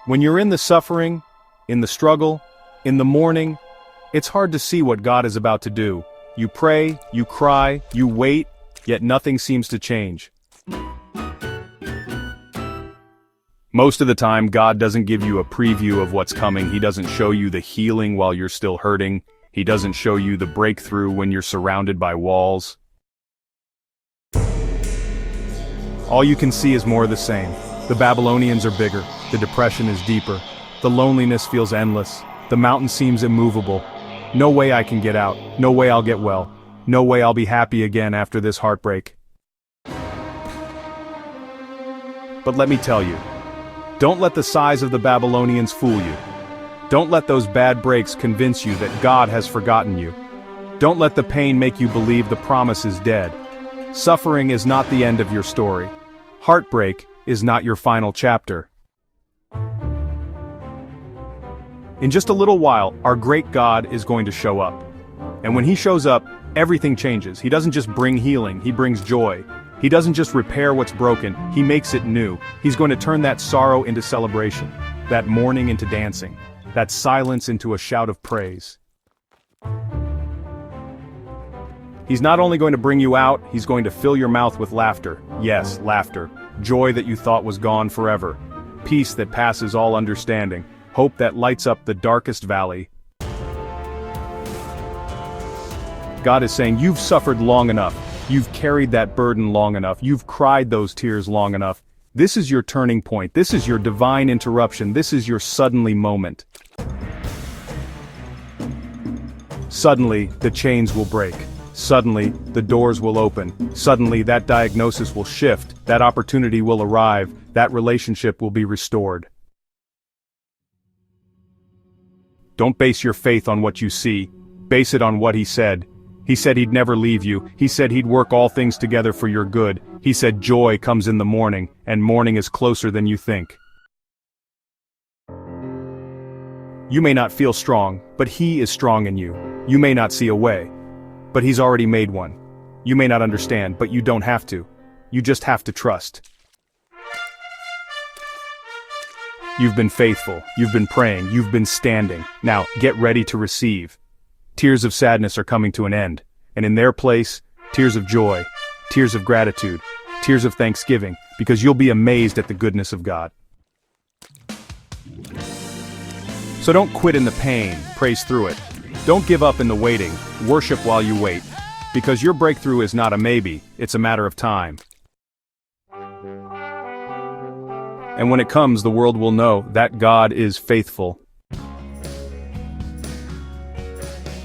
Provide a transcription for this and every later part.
When you're in the suffering, in the struggle, in the mourning, it's hard to see what God is about to do. You pray, you cry, you wait, yet nothing seems to change. Most of the time, God doesn't give you a preview of what's coming. He doesn't show you the healing while you're still hurting. He doesn't show you the breakthrough when you're surrounded by walls. All you can see is more of the same. The Babylonians are bigger, the depression is deeper, the loneliness feels endless, the mountain seems immovable. No way I can get out, no way I'll get well, no way I'll be happy again after this heartbreak. But let me tell you, don't let the size of the Babylonians fool you. Don't let those bad breaks convince you that God has forgotten you. Don't let the pain make you believe the promise is dead. Suffering is not the end of your story. Heartbreak is not your final chapter. In just a little while, our great God is going to show up. And when he shows up, everything changes. He doesn't just bring healing, he brings joy. He doesn't just repair what's broken, he makes it new. He's going to turn that sorrow into celebration, that mourning into dancing, that silence into a shout of praise. He's not only going to bring you out, he's going to fill your mouth with laughter. Yes, laughter. Joy that you thought was gone forever. Peace that passes all understanding. Hope that lights up the darkest valley. God is saying, you've suffered long enough. You've carried that burden long enough. You've cried those tears long enough. This is your turning point. This is your divine interruption. This is your suddenly moment. Suddenly, the chains will break. Suddenly, the doors will open. Suddenly, that diagnosis will shift, that opportunity will arrive, that relationship will be restored. Don't base your faith on what you see. Base it on what he said. He said he'd never leave you. He said he'd work all things together for your good. He said joy comes in the morning, and morning is closer than you think. You may not feel strong, but he is strong in you. You may not see a way, but he's already made one. You may not understand, but you don't have to. You just have to trust. You've been faithful, you've been praying, you've been standing. Now, get ready to receive. Tears of sadness are coming to an end, and in their place, tears of joy, tears of gratitude, tears of thanksgiving, because you'll be amazed at the goodness of God. So don't quit in the pain, praise through it. Don't give up in the waiting, worship while you wait, because your breakthrough is not a maybe, it's a matter of time. And when it comes, the world will know that God is faithful.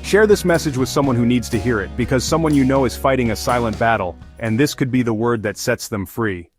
Share this message with someone who needs to hear it, because someone you know is fighting a silent battle, and this could be the word that sets them free.